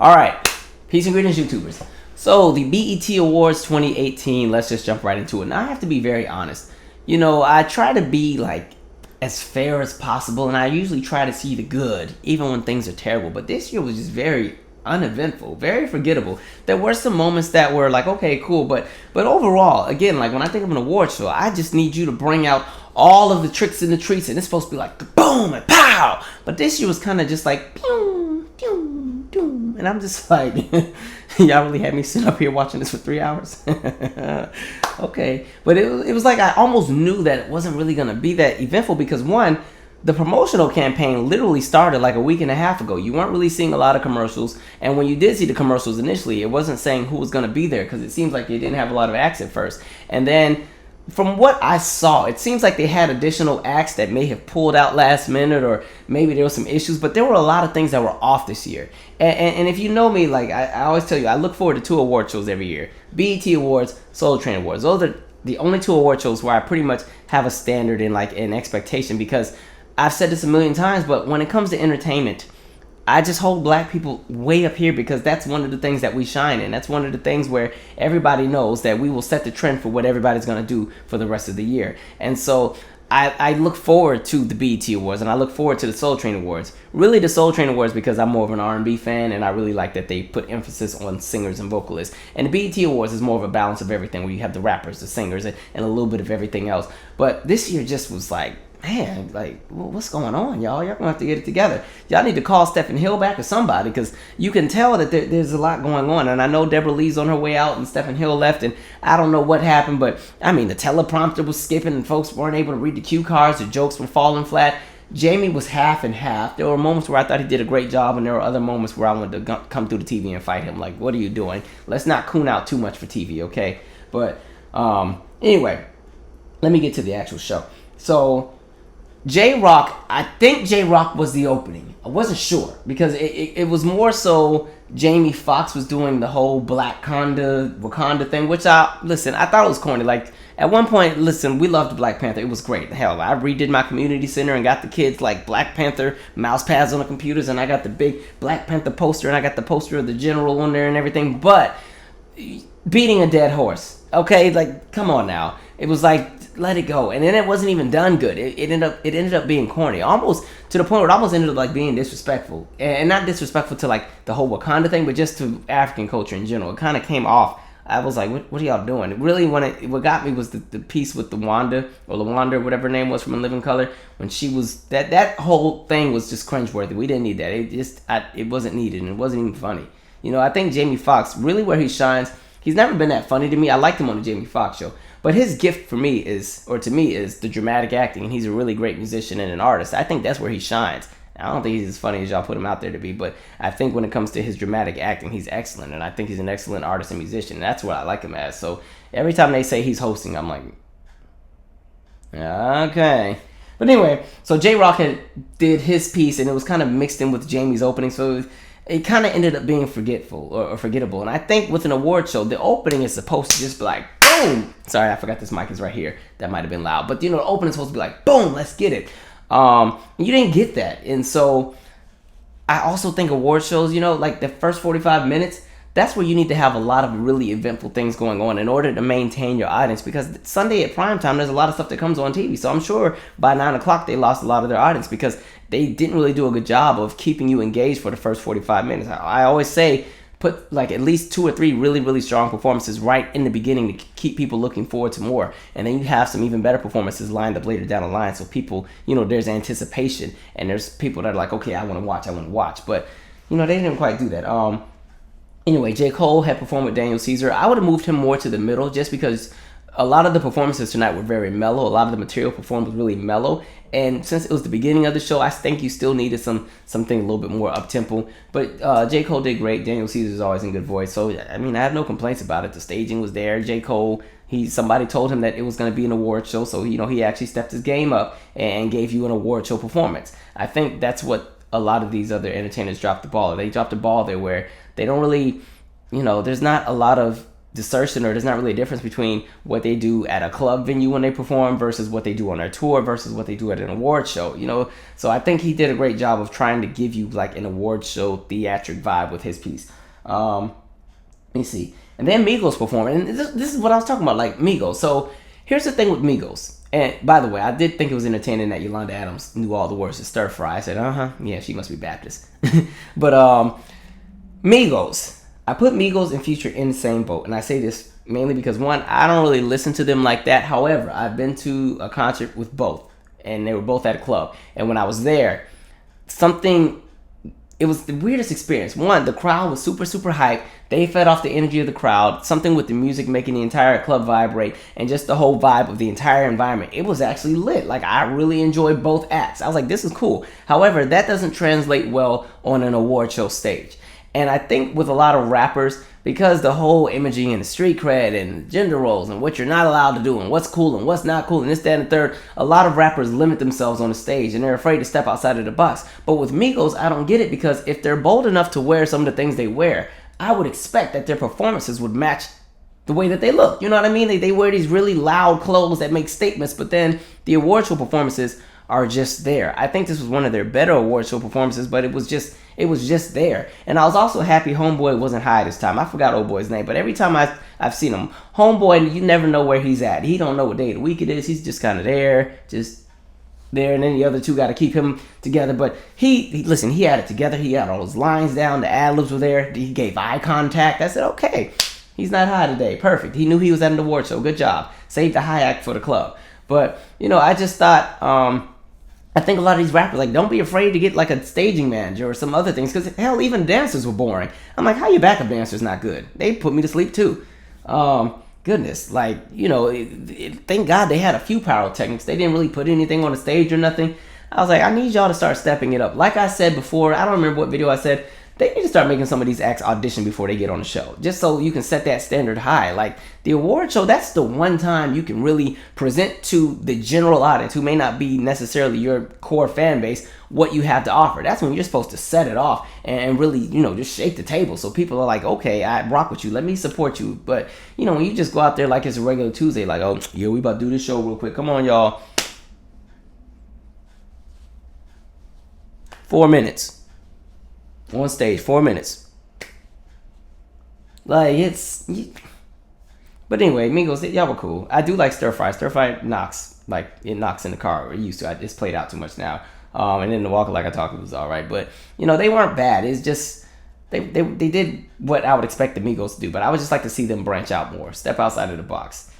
All right. Peace and greetings, YouTubers. So, the BET Awards 2018, let's just jump right into it. Now, I have to be very honest. You know, I try to be, like, as fair as possible, and I usually try to see the good, even when things are terrible. But this year was just very uneventful, very forgettable. There were some moments that were like, okay, cool, but overall, again, like when I think of an award show, I just need you to bring out all of the tricks and the treats, and it's supposed to be like boom and pow. But this year was kind of just like pew, pew, pew, and I'm just like, y'all really had me sit up here watching this for 3 hours. Okay, but it was like I almost knew that it wasn't really gonna be that eventful because one, the promotional campaign literally started like a week and a half ago. You weren't really seeing a lot of commercials, and when you did see the commercials initially, it wasn't saying who was going to be there because it seems like they didn't have a lot of acts at first. And then from what I saw, it seems like they had additional acts that may have pulled out last minute, or maybe there were some issues, but there were a lot of things that were off this year. And if you know me, like I always tell you, I look forward to 2 award shows every year. BET Awards, Soul Train Awards. Those are the only 2 award shows where I pretty much have a standard and like an expectation, because I've said this a million times, but when it comes to entertainment, I just hold black people way up here because that's one of the things that we shine in. That's one of the things where everybody knows that we will set the trend for what everybody's going to do for the rest of the year. And so I look forward to the BET Awards, and I look forward to the Soul Train Awards. Really the Soul Train Awards because I'm more of an R&B fan, and I really like that they put emphasis on singers and vocalists. And the BET Awards is more of a balance of everything, where you have the rappers, the singers, and a little bit of everything else. But this year just was like, man, like, what's going on, y'all? Y'all gonna have to get it together. Y'all need to call Stephen Hill back or somebody, because you can tell that there's a lot going on. And I know Deborah Lee's on her way out and Stephen Hill left, and I don't know what happened, but I mean, the teleprompter was skipping and folks weren't able to read the cue cards. The jokes were falling flat. Jamie was half and half. There were moments where I thought he did a great job, and there were other moments where I wanted to come through the TV and fight him. Like, what are you doing? Let's not coon out too much for TV, okay? But anyway, let me get to the actual show. So J-Rock, I think J-Rock was the opening. I wasn't sure because it was more so Jamie Foxx was doing the whole Black Wakanda thing, which I thought it was corny. Like, at one point, listen, we loved Black Panther. It was great. Hell, I redid my community center and got the kids like Black Panther mouse pads on the computers, and I got the big Black Panther poster, and I got the poster of the general on there and everything. But beating a dead horse, okay? Like, come on now. It was like, let it go. And then it wasn't even done good. It ended up being corny, almost to the point where it almost ended up like being disrespectful, and not disrespectful to like the whole Wakanda thing, but just to African culture in general. It kind of came off. I was like, what are y'all doing? Really, what got me was the piece with Lawanda, whatever her name was from In Living Color, when she was that whole thing was just cringeworthy. We didn't need that. It wasn't needed, and it wasn't even funny. You know, I think Jamie Foxx, really where he shines, he's never been that funny to me. I liked him on the Jamie Foxx show. But his gift to me is the dramatic acting, and he's a really great musician and an artist. I think that's where he shines. I don't think he's as funny as y'all put him out there to be, but I think when it comes to his dramatic acting, he's excellent, and I think he's an excellent artist and musician, and that's what I like him as. So every time they say he's hosting, I'm like, okay. But anyway, so J-Rock did his piece, and it was kind of mixed in with Jamie's opening, so it kind of ended up being forgettable. And I think with an award show, the opening is supposed to just be like, boom. Sorry, I forgot this mic is right here. That might have been loud. But, you know, the opening is supposed to be like, boom, let's get it. You didn't get that. And so I also think award shows, you know, like the first 45 minutes, that's where you need to have a lot of really eventful things going on in order to maintain your audience. Because Sunday at primetime, there's a lot of stuff that comes on TV. So I'm sure by 9 o'clock, they lost a lot of their audience because they didn't really do a good job of keeping you engaged for the first 45 minutes. I always say, put like at least 2 or 3 really, really strong performances right in the beginning to keep people looking forward to more. And then you have some even better performances lined up later down the line. So people, you know, there's anticipation, and there's people that are like, okay, I want to watch. But, you know, they didn't quite do that. Anyway, J. Cole had performed with Daniel Caesar. I would have moved him more to the middle just because a lot of the performances tonight were very mellow. A lot of the material performed was really mellow. And since it was the beginning of the show, I think you still needed something a little bit more up-tempo. But J. Cole did great. Daniel Caesar is always in good voice. So, I mean, I have no complaints about it. The staging was there. J. Cole, somebody told him that it was going to be an award show. So, you know, he actually stepped his game up and gave you an award show performance. I think that's what a lot of these other entertainers dropped the ball. They dropped the ball there where they don't really, you know, there's not a lot of distortion, or there's not really a difference between what they do at a club venue when they perform versus what they do on their tour versus what they do at an award show, you know. So I think he did a great job of trying to give you like an award show theatric vibe with his piece. Let me see. And then Migos performed, and this is what I was talking about, like Migos. So here's the thing with Migos. And by the way, I did think it was entertaining that Yolanda Adams knew all the words to stir fry. I said, yeah, she must be Baptist. But Migos. I put Migos and Future in the same boat, and I say this mainly because, one, I don't really listen to them like that. However, I've been to a concert with both, and they were both at a club. And when I was there, it was the weirdest experience. One, the crowd was super, super hyped. They fed off the energy of the crowd, something with the music making the entire club vibrate, and just the whole vibe of the entire environment. It was actually lit. Like, I really enjoyed both acts. I was like, this is cool. However, that doesn't translate well on an award show stage. And I think with a lot of rappers, because the whole imaging and the street cred and gender roles and what you're not allowed to do and what's cool and what's not cool and this, that, and the third, a lot of rappers limit themselves on the stage and they're afraid to step outside of the box. But with Migos, I don't get it, because if they're bold enough to wear some of the things they wear, I would expect that their performances would match the way that they look. You know what I mean? They wear these really loud clothes that make statements, but then the award show performances are just there. I think this was one of their better award show performances, but it was just there. And I was also happy Homeboy wasn't high this time. I forgot old boy's name, but every time I've seen him, Homeboy, you never know where he's at. He don't know what day of the week it is. He's just kind of there, and then the other two got to keep him together. But he listen, he had it together. He had all his lines down. The ad-libs were there. He gave eye contact. I said, okay, he's not high today. Perfect. He knew he was at an award show. Good job. Saved the high act for the club. But, you know, I just thought, I think a lot of these rappers, like, don't be afraid to get like a staging manager or some other things, because hell, even dancers were boring. I'm like, how your backup dancer's not good? They put me to sleep too. Goodness, like, you know, thank God they had a few pyrotechnics. They didn't really put anything on the stage or nothing. I was like, I need y'all to start stepping it up. Like I said before, I don't remember what video I said, they need to start making some of these acts audition before they get on the show, just so you can set that standard high. Like, the award show, that's the one time you can really present to the general audience, who may not be necessarily your core fan base, what you have to offer. That's when you're supposed to set it off and really, you know, just shake the table, so people are like, okay, I rock with you, let me support you. But, you know, when you just go out there like it's a regular Tuesday, like, oh yeah, we about to do this show real quick, come on y'all, 4 minutes on stage, 4 minutes. Like, but anyway, Migos, y'all were cool. I do like stir fry. Stir fry knocks, like, it knocks in the car. It used to. It's played out too much now. And then the Walker Like I Talk was all right. But, you know, they weren't bad. It's just, they did what I would expect the Migos to do. But I would just like to see them branch out more. Step outside of the box.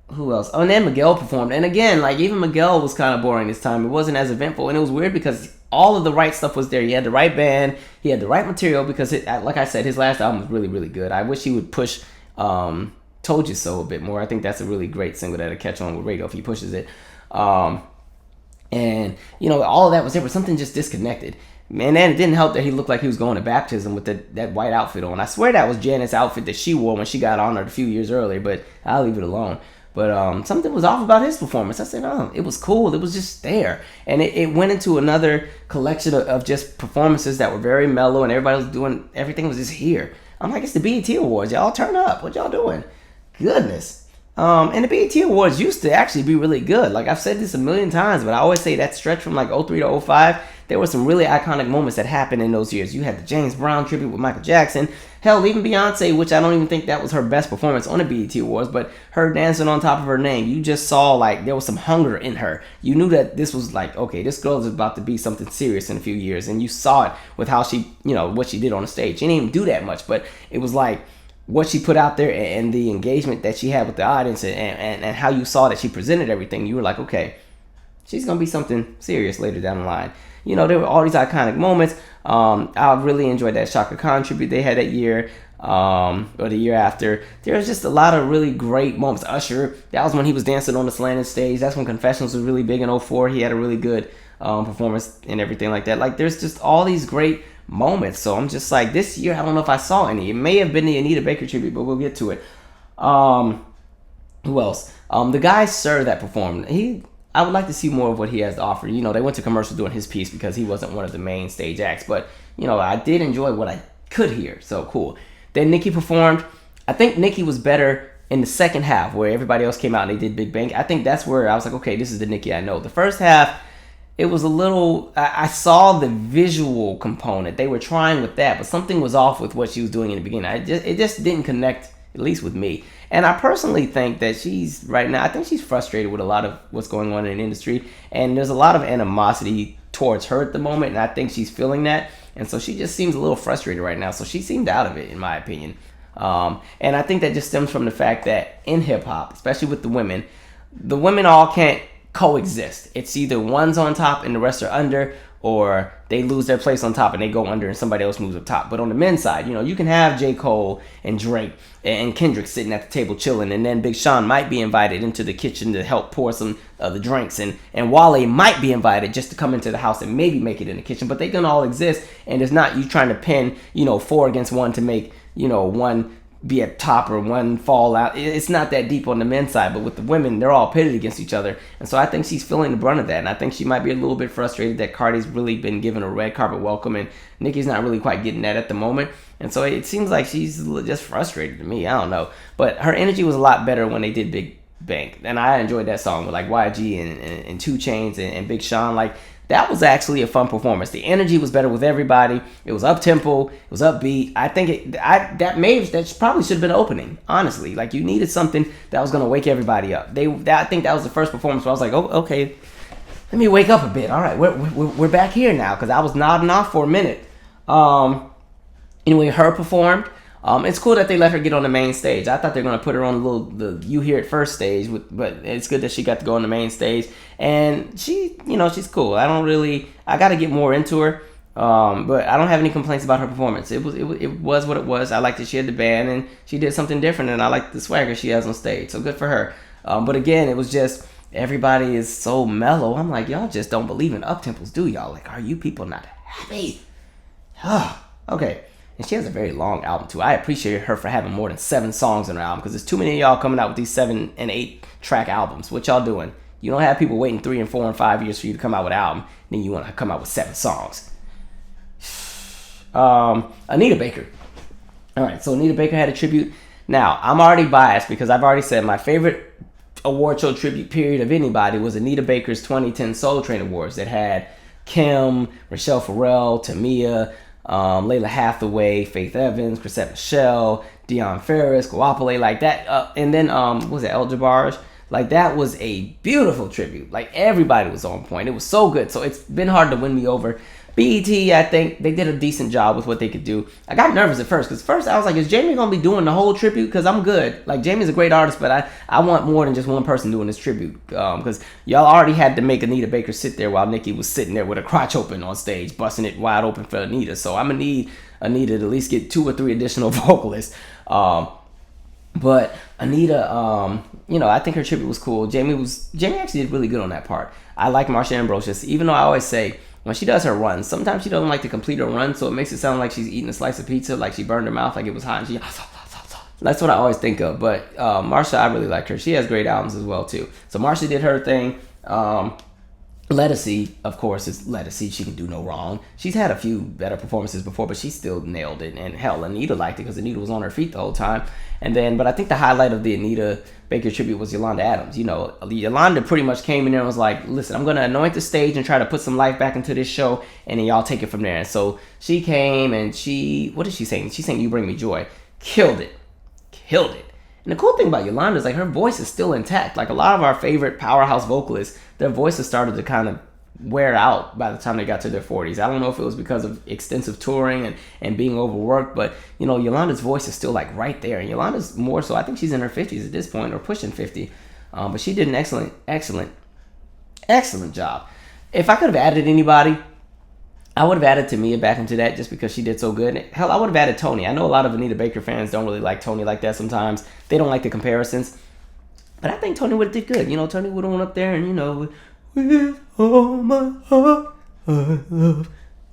Who else? Oh, and then Miguel performed. And again, like, even Miguel was kind of boring this time. It wasn't as eventful. And it was weird because all of the right stuff was there. He had the right band. He had the right material, because, like I said, his last album was really, really good. I wish he would push Told You So a bit more. I think that's a really great single that'll catch on with radio if he pushes it. And, you know, all of that was there, but something just disconnected. And then it didn't help that he looked like he was going to baptism with that white outfit on. I swear that was Janet's outfit that she wore when she got honored a few years earlier, but I'll leave it alone. But something was off about his performance. I said, oh, it was cool. It was just there. And it went into another collection of just performances that were very mellow, and everybody was doing, everything was just here. I'm like, it's the BET Awards. Y'all turn up. What y'all doing? Goodness. And the BET Awards used to actually be really good. Like, I've said this a million times, but I always say that stretch from like 03 to 05, there were some really iconic moments that happened in those years. You had the James Brown tribute with Michael Jackson. Hell, even Beyonce, which I don't even think that was her best performance on the BET Awards, but her dancing on top of her name, you just saw like there was some hunger in her. You knew that this was like, okay, this girl is about to be something serious in a few years. And you saw it with how she, you know, what she did on the stage. She didn't even do that much, but it was like what she put out there and the engagement that she had with the audience and how you saw that she presented everything. You were like, okay, she's going to be something serious later down the line. You know, there were all these iconic moments. I really enjoyed that Shaka Khan tribute they had that year, or the year after. There was just a lot of really great moments. Usher, that was when he was dancing on the slanted stage. That's when Confessions was really big in 04. He had a really good performance and everything like that. Like, there's just all these great moments. So I'm just like, this year, I don't know if I saw any. It may have been the Anita Baker tribute, but we'll get to it. Who else? The guy H.E.R. that performed, I would like to see more of what he has to offer. You know, they went to commercial doing his piece because he wasn't one of the main stage acts. But, you know, I did enjoy what I could hear. So, cool. Then Nicki performed. I think Nicki was better in the second half where everybody else came out and they did Big Bang. I think that's where I was like, okay, this is the Nicki I know. The first half, it was a little, I saw the visual component. They were trying with that, but something was off with what she was doing in the beginning. It just didn't connect, at least with me. And I personally think that she's, right now, I think she's frustrated with a lot of what's going on in the industry. And there's a lot of animosity towards her at the moment, and I think she's feeling that. And so she just seems a little frustrated right now. So she seemed out of it, in my opinion. And I think that just stems from the fact that in hip hop, especially with the women all can't coexist. It's either one's on top and the rest are under, or they lose their place on top and they go under and somebody else moves up top. But on the men's side, you can have J. Cole and Drake and Kendrick sitting at the table chilling, and then Big Sean might be invited into the kitchen to help pour some of the drinks, and Wale might be invited just to come into the house and maybe make it in the kitchen. But they can all exist, and it's not you trying to pin 4 against 1 to make one be at top or one fall out. It's not that deep on the men's side, but with the women, they're all pitted against each other. And so I think she's feeling the brunt of that. And I think she might be a little bit frustrated that Cardi's really been given a red carpet welcome and Nicki's not really quite getting that at the moment. And so it seems like she's just frustrated to me. I don't know. But her energy was a lot better when they did Big Bang. And I enjoyed that song with like YG and 2 Chainz and Big Sean. Like, that was actually a fun performance. The energy was better with everybody. It was up tempo. It was upbeat. I think that probably should have been opening. Honestly, like, you needed something that was gonna wake everybody up. I think that was the first performance where I was like, oh, okay, let me wake up a bit. All right, we're back here now, because I was nodding off for a minute. Anyway, H.E.R performed. It's cool that they let her get on the main stage. I thought they were going to put her on the You Hear It First stage, but it's good that she got to go on the main stage. And she's cool. I got to get more into her. But I don't have any complaints about her performance. It was what it was. I liked that she had the band and she did something different, and I like the swagger she has on stage. So good for her. But again, it was just, everybody is so mellow. I'm like, y'all just don't believe in up-tempos, do y'all? Like, are you people not happy? Okay. And she has a very long album too. I appreciate her for having more than 7 songs in her album, because there's too many of y'all coming out with these 7 and 8 track albums. What y'all doing? You don't have people waiting 3 and 4 and 5 years for you to come out with an album. Then you want to come out with 7 songs. Anita Baker. All right, so Anita Baker had a tribute. Now, I'm already biased because I've already said my favorite award show tribute period of anybody was Anita Baker's 2010 Soul Train Awards that had Kim, Rochelle Farrell, Tamia, Layla Hathaway, Faith Evans, Chrisette Michelle, Deion Ferris, Guapale, like that. And then, what was it, El Jabbar's? Like, that was a beautiful tribute. Like, everybody was on point. It was so good. So it's been hard to win me over. BET, I think they did a decent job with what they could do. I got nervous at first, because first I was like, is Jamie going to be doing the whole tribute? Because I'm good. Like, Jamie's a great artist, but I want more than just one person doing this tribute. Because y'all already had to make Anita Baker sit there while Nicki was sitting there with her crotch open on stage, busting it wide open for Anita. So I'm going to need Anita to at least get 2 or 3 additional vocalists. But Anita, I think her tribute was cool. Jamie actually did really good on that part. I like Marsha Ambrosius, even though I always say, when she does her runs, sometimes she doesn't like to complete her run, so it makes it sound like she's eating a slice of pizza, like she burned her mouth, like it was hot, and she... That's what I always think of. But Marsha, I really like her. She has great albums as well, too. So Marsha did her thing. Ledisi, of course, is Ledisi. She can do no wrong. She's had a few better performances before, but she still nailed it. And hell, Anita liked it because Anita was on her feet the whole time. But I think the highlight of the Anita Baker tribute was Yolanda Adams. Yolanda pretty much came in there and was like, listen, I'm going to anoint the stage and try to put some life back into this show, and then y'all take it from there. And so she came and what did she sing? She sang You Bring Me Joy. Killed it. And the cool thing about Yolanda is, like, her voice is still intact. Like, a lot of our favorite powerhouse vocalists, their voices started to kind of wear out by the time they got to their 40s. I don't know if it was because of extensive touring and being overworked, but, Yolanda's voice is still, like, right there. And Yolanda's more so, I think she's in her 50s at this point, or pushing 50. But she did an excellent job. If I could have added anybody, I would have added Tamia back into that just because she did so good. Hell, I would have added Tony. I know a lot of Anita Baker fans don't really like Tony like that sometimes. They don't like the comparisons. But I think Tony would have did good. Tony would have went up there and, with all my heart, I love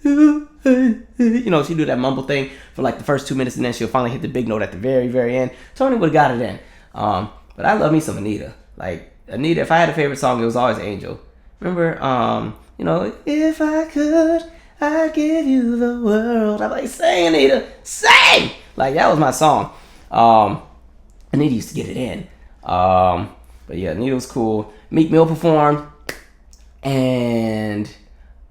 you. She'd do that mumble thing for like the first 2 minutes, and then she'll finally hit the big note at the very, very end. Tony would have got it in. But I love me some Anita. Like, Anita, if I had a favorite song, it was always Angel. Remember, if I could, I'd give you the world. I'm like, sing, Anita, sing! Like, that was my song. Anita used to get it in. But yeah, Anita was cool. Meek Mill performed, and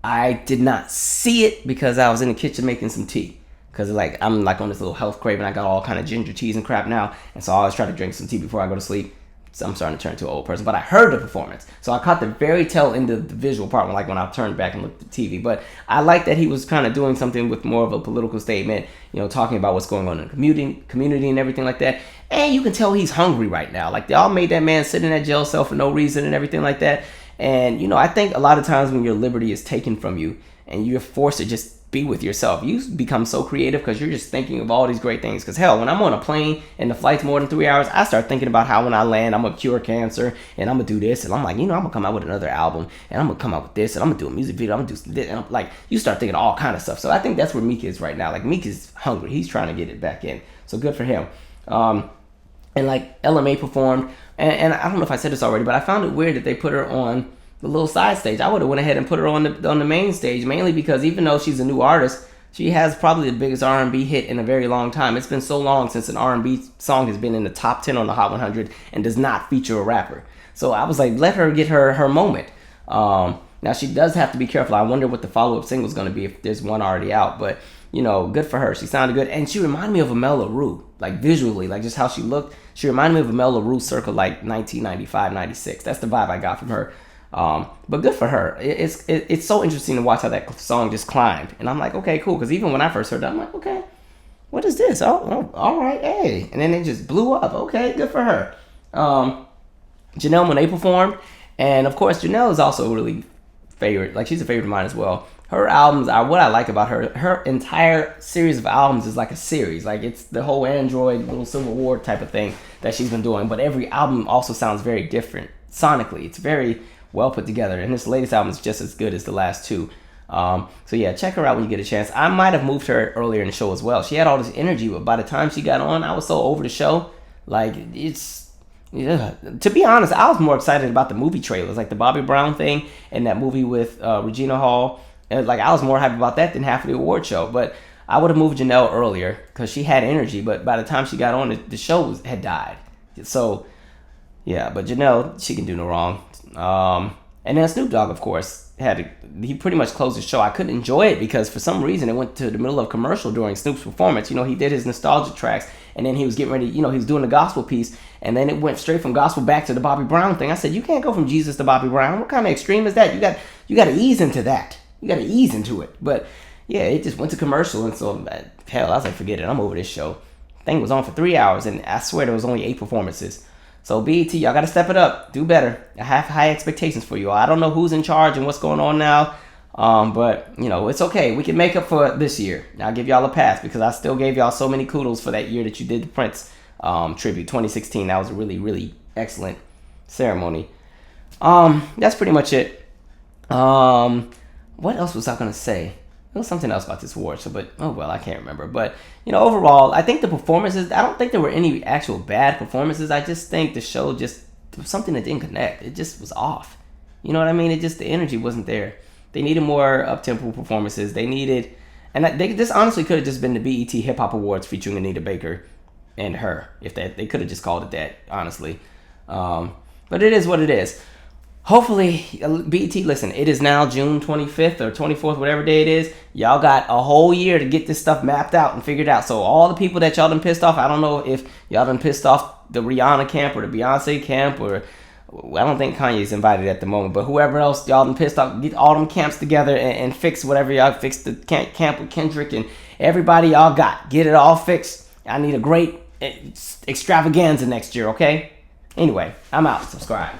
I did not see it because I was in the kitchen making some tea. Cause like I'm like on this little health craving. I got all kind of ginger teas and crap now, and so I always try to drink some tea before I go to sleep. So I'm starting to turn into an old person. But I heard the performance, so I caught the very tail end of the visual part, like when I turned back and looked at the TV. But I like that he was kind of doing something with more of a political statement, you know, talking about what's going on in the community and everything like that. And you can tell he's hungry right now. Like, they all made that man sit in that jail cell for no reason and everything like that. And, you know, I think a lot of times when your liberty is taken from you and you're forced to just be with yourself, you become so creative because you're just thinking of all these great things. Because hell, when I'm on a plane and the flight's more than 3 hours, I start thinking about how when I land, I'm going to cure cancer and I'm going to do this. And I'm like, you know, I'm going to come out with another album and I'm going to come out with this and I'm going to do a music video. I'm going to do this. And I'm like, you start thinking all kind of stuff. So I think that's where Meek is right now. Like, Meek is hungry. He's trying to get it back in. So good for him. And like LMA performed, and I don't know if I said this already, but I found it weird that they put her on the little side stage. I would have went ahead and put her on the main stage, mainly because even though she's a new artist, she has probably the biggest R&B hit in a very long time. It's been so long since an R&B song has been in the top 10 on the Hot 100 and does not feature a rapper. So I was like, let her get her moment. Now she does have to be careful. I wonder what the follow-up single is going to be if there's one already out, but you know, good for her. She sounded good, and she reminded me of Amel LaRue, like visually, like just how she looked. She reminded me of Amel LaRue circa like 1995, 96. That's the vibe I got from her. But good for her. It's so interesting to watch how that song just climbed, and I'm like, okay, cool. Because even when I first heard that, I'm like, okay, what is this? Oh, all right, hey, and then it just blew up. Okay, good for her. Janelle Monáe performed, and of course, Janelle is also really favorite. Like, she's a favorite of mine as well. Her albums are what I like about her. Her entire series of albums is like a series. Like, it's the whole Android little Civil War type of thing that she's been doing. But every album also sounds very different sonically. It's very well put together. And this latest album is just as good as the last two. So yeah, check her out when you get a chance. I might have moved her earlier in the show as well. She had all this energy, but by the time she got on, I was so over the show. Like, yeah. To be honest, I was more excited about the movie trailers, like the Bobby Brown thing and that movie with Regina Hall. And like, I was more hyped about that than half of the award show. But I would have moved Janelle earlier because she had energy. But by the time she got on, the show had died. So yeah, but Janelle, she can do no wrong. And then Snoop Dogg, of course, he pretty much closed the show. I couldn't enjoy it because for some reason it went to the middle of commercial during Snoop's performance. You know, he did his nostalgia tracks, and then he was getting ready, you know, he was doing the gospel piece, and then it went straight from gospel back to the Bobby Brown thing. I said, you can't go from Jesus to Bobby Brown. What kind of extreme is that? You got to ease into that. You got to ease into it. But yeah, it just went to commercial, and so hell, I was like, forget it. I'm over this show. Thing was on for 3 hours, and I swear there was only 8 performances. So BET, y'all got to step it up. Do better. I have high expectations for you all. I don't know who's in charge and what's going on now. But, you know, it's okay. We can make up for it this year. I'll give y'all a pass because I still gave y'all so many kudos for that year that you did the Prince tribute, 2016. That was a really, really excellent ceremony. That's pretty much it. What else was I going to say? There was something else about this award show, but oh well, I can't remember. But you know, overall, I think the performances, I don't think there were any actual bad performances. I just think the show just, there was something that didn't connect. It just was off. You know what I mean? It just, the energy wasn't there. They needed more up-tempo performances. They needed, and this honestly could have just been the BET Hip Hop Awards featuring Anita Baker and H.E.R. If they could have just called it that, honestly. But it is what it is. Hopefully, BET, listen, it is now June 25th or 24th, whatever day it is. Y'all got a whole year to get this stuff mapped out and figured out. So all the people that y'all done pissed off, I don't know if y'all done pissed off the Rihanna camp or the Beyonce camp, or I don't think Kanye's invited at the moment, but whoever else y'all done pissed off, get all them camps together and fix whatever y'all fix the camp with Kendrick and everybody y'all got. Get it all fixed. I need a great extravaganza next year, okay? Anyway, I'm out. Subscribe.